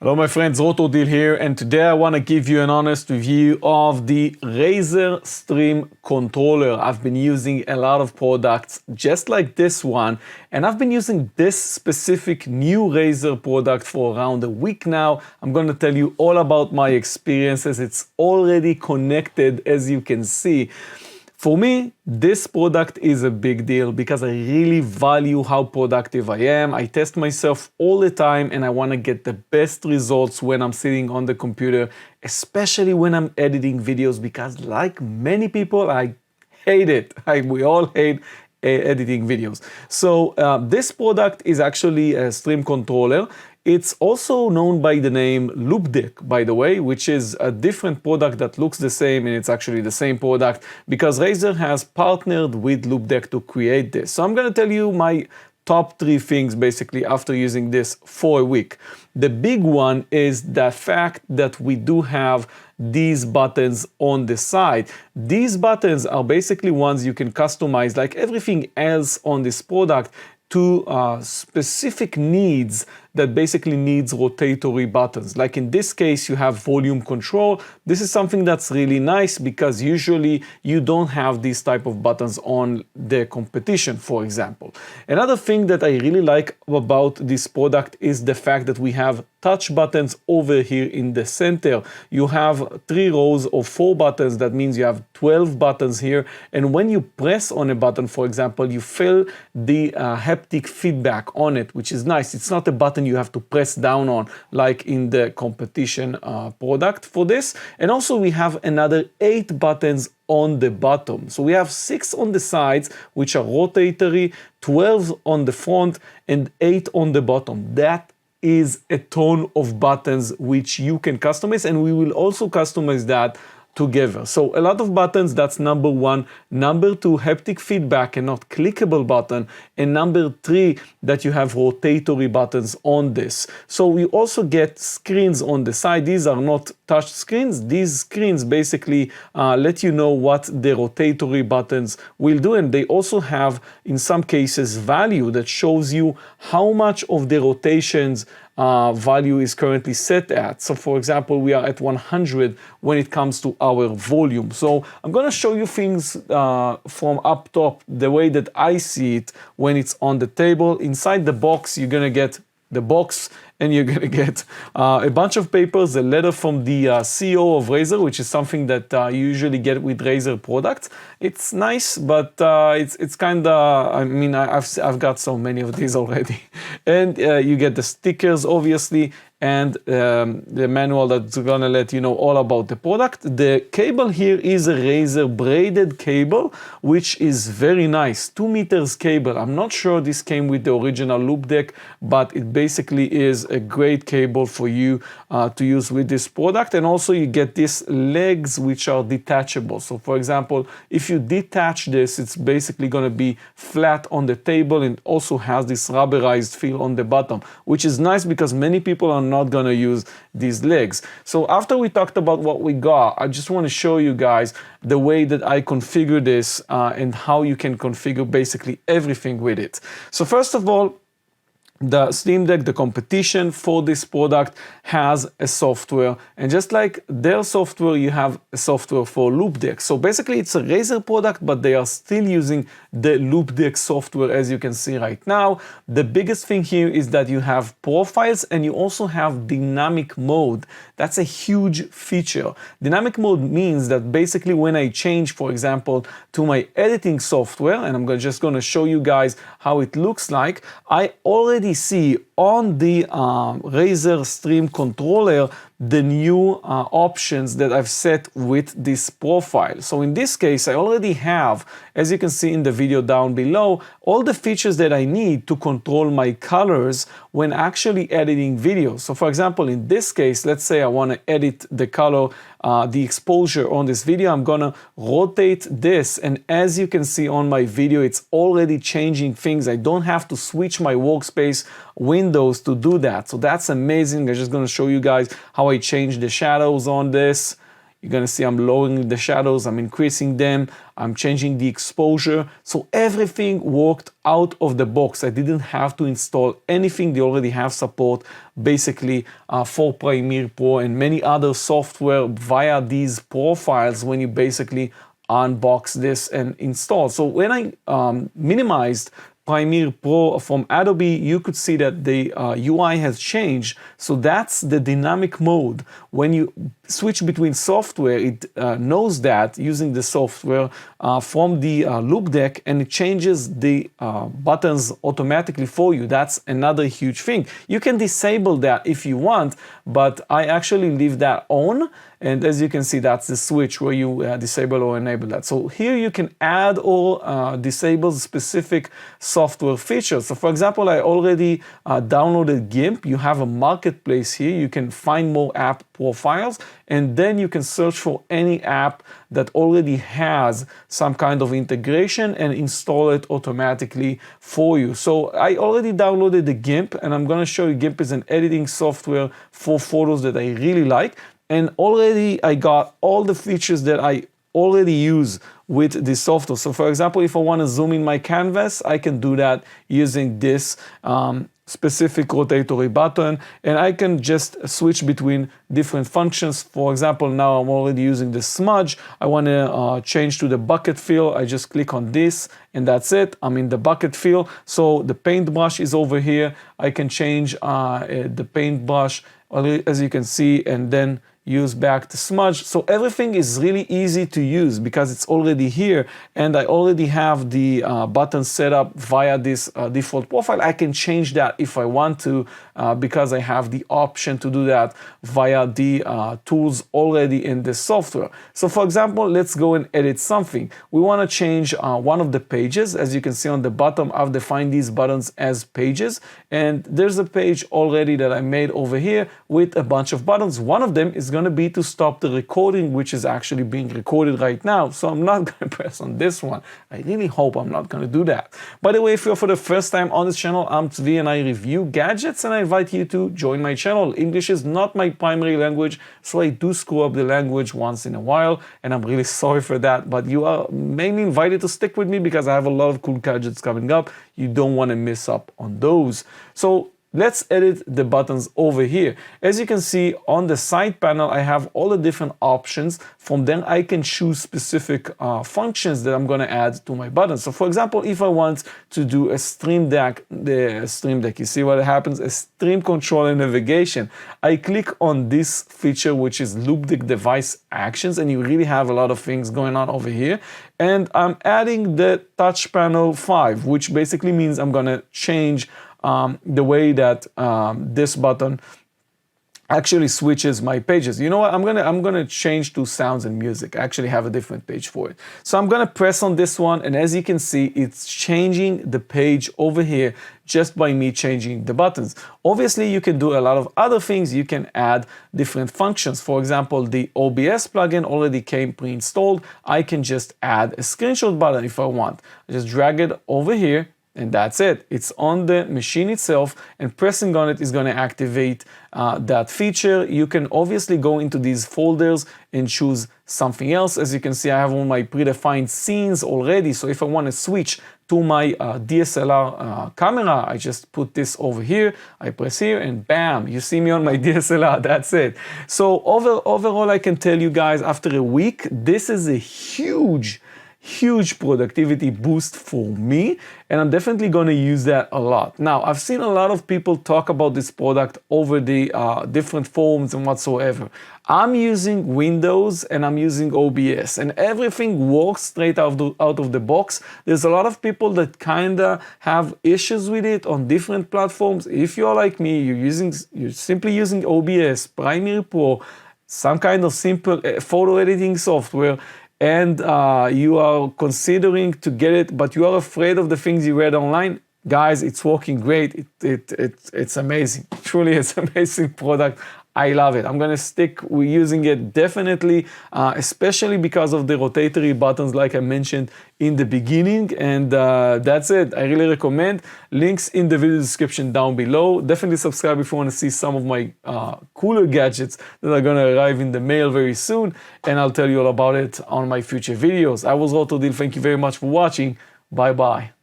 Hello my friends, Deal here, and today I want to give you an honest review of the Razer Stream Controller. I've been using a lot of products just like this one, and I've been using this specific new Razer product for around a week now. I'm going to tell you all about my experiences. It's already connected, as you can see. For me, this product is a big deal because I really value how productive I am. I test myself all the time and I want to get the best results when I'm sitting on the computer, especially when I'm editing videos, because like many people, I hate it. We all hate editing videos. So this product is actually a stream controller. It's also known by the name loupedeck, by the way, which is a different product that looks the same, and it's actually the same product because Razer has partnered with loupedeck to create this. So I'm going to tell you my top 3 things basically after using this for a week. The big one is the fact that we do have these buttons on the side. These buttons are basically ones you can customize like everything else on this product to specific needs that basically needs rotatory buttons. Like in this case, you have volume control. This is something that's really nice because usually you don't have these type of buttons on the competition, for example. Another thing that I really like about this product is the fact that we have touch buttons over here in the center. You have 3 rows of 4 buttons. That means you have 12 buttons here. And when you press on a button, for example, you feel the haptic feedback on it, which is nice. It's not a button you have to press down on like in the competition product for this. And also we have another 8 buttons on the bottom. So we have 6 on the sides, which are rotatory, 12 on the front, and 8 on the bottom. That is a ton of buttons which you can customize, and we will also customize that together. So a lot of buttons, that's number 1. Number 2, haptic feedback and not clickable button. And number 3, that you have rotatory buttons on this. So you also get screens on the side. These are not touch screens. These screens basically let you know what the rotatory buttons will do. And they also have, in some cases, value that shows you how much of the rotations value is currently set at. So for example, we are at 100 when it comes to our volume. So I'm going to show you things from up top, the way that I see it when it's on the table. Inside the box, you're going to get the box, and you're going to get a bunch of papers, a letter from the CEO of Razer, which is something that you usually get with Razer products. It's nice, but it's kind of, I mean, I've got so many of these already. And you get the stickers, obviously, and the manual that's going to let you know all about the product. The cable here is a Razer braided cable, which is very nice. 2 meters cable. I'm not sure this came with the original loupedeck, but it basically is a great cable for you to use with this product. And also you get these legs which are detachable. So for example, if you detach this, it's basically going to be flat on the table, and also has this rubberized feel on the bottom, which is nice because many people are not going to use these legs. So after we talked about what we got, I just want to show you guys the way that I configure this and how you can configure basically everything with it. So first of all, the Steam Deck, the competition for this product, has a software, and just like their software, you have a software for loupedeck. So basically it's a Razer product, but they are still using the loupedeck software, as you can see right now. The biggest thing here is that you have profiles and you also have dynamic mode. That's a huge feature. Dynamic mode means that basically when I change, for example, to my editing software, and I'm just going to show you guys how it looks like, I already see on the Razer Stream Controller the new options that I've set with this profile. So in this case, I already have, as you can see in the video down below, all the features that I need to control my colors when actually editing videos. So for example, in this case, let's say I want to edit the color, the exposure on this video. I'm gonna rotate this, and as you can see on my video, it's already changing things. I don't have to switch my workspace windows to do that. So that's amazing. I'm just gonna show you guys how I change the shadows on this. You're gonna see I'm lowering the shadows, I'm increasing them, I'm changing the exposure. So everything worked out of the box. I didn't have to install anything. They already have support basically for Premiere Pro and many other software via these profiles when you basically unbox this and install. So when I minimized Premiere Pro from Adobe, you could see that the UI has changed. So that's the dynamic mode. When you switch between software, it knows that using the software from the loupedeck, and it changes the buttons automatically for you. That's another huge thing. You can disable that if you want, but I actually leave that on. And as you can see, that's the switch where you disable or enable that. So here you can add or disable specific software features. So for example, I already downloaded GIMP. You have a marketplace here. You can find more app profiles, and then you can search for any app that already has some kind of integration and install it automatically for you. So I already downloaded the GIMP, and I'm gonna show you GIMP is an editing software for photos that I really like. And already I got all the features that I already use with this software. So for example, if I want to zoom in my canvas, I can do that using this specific rotatory button, and I can just switch between different functions. For example, now I'm already using the smudge. I want to change to the bucket fill. I just click on this and that's it. I'm in the bucket fill. So the paintbrush is over here. I can change the paintbrush, as you can see, and then use back the smudge. So everything is really easy to use because it's already here, and I already have the button set up via this default profile. I can change that if I want to because I have the option to do that via the tools already in the software. So for example, let's go and edit something. We want to change one of the pages. As you can see on the bottom, I've defined these buttons as pages, and there's a page already that I made over here with a bunch of buttons. One of them is going to be to stop the recording, which is actually being recorded right now. So I'm not going to press on this one. I really hope I'm not going to do that. By the way, if you're for the first time on this channel, I'm Tzvi and I review gadgets, and I invite you to join my channel. English is not my primary language, so I do screw up the language once in a while, and I'm really sorry for that. But you are mainly invited to stick with me because I have a lot of cool gadgets coming up. You don't want to miss up on those. So let's edit the buttons over here. As you can see on the side panel, I have all the different options. From there, I can choose specific functions that I'm gonna add to my buttons. So for example, if I want to do a Stream Deck, you see what happens? A Stream Controller navigation. I click on this feature, which is loupedeck device actions, and you really have a lot of things going on over here. And I'm adding the touch panel 5, which basically means I'm gonna change the way that this button actually switches my pages. You know what? I'm gonna change to sounds and music. I actually have a different page for it. So I'm gonna press on this one, and as you can see, it's changing the page over here just by me changing the buttons. Obviously, you can do a lot of other things. You can add different functions. For example, the OBS plugin already came pre-installed. I can just add a screenshot button if I want. I just drag it over here, and that's it. It's on the machine itself, and pressing on it is going to activate that feature. You can obviously go into these folders and choose something else. As you can see, I have all my predefined scenes already. So if I want to switch to my DSLR camera, I just put this over here. I press here, and bam, you see me on my DSLR. That's it. So overall, I can tell you guys, after a week, this is a huge productivity boost for me, and I'm definitely going to use that a lot. Now, I've seen a lot of people talk about this product over the different forums and whatsoever. I'm using Windows and I'm using OBS, and everything works straight out of the box. There's a lot of people that kinda have issues with it on different platforms. If you're like me, you're simply using OBS, Premiere Pro, some kind of simple photo editing software, and you are considering to get it, but you are afraid of the things you read online, guys, it's working great. It's amazing. Truly, it's an amazing product. I love it. I'm gonna stick with using it definitely, especially because of the rotatory buttons like I mentioned in the beginning. And that's it. I really recommend. Links in the video description down below. Definitely subscribe if you want to see some of my cooler gadgets that are gonna arrive in the mail very soon, and I'll tell you all about it on my future videos. I was Roto Deal. Thank you very much for watching. Bye bye.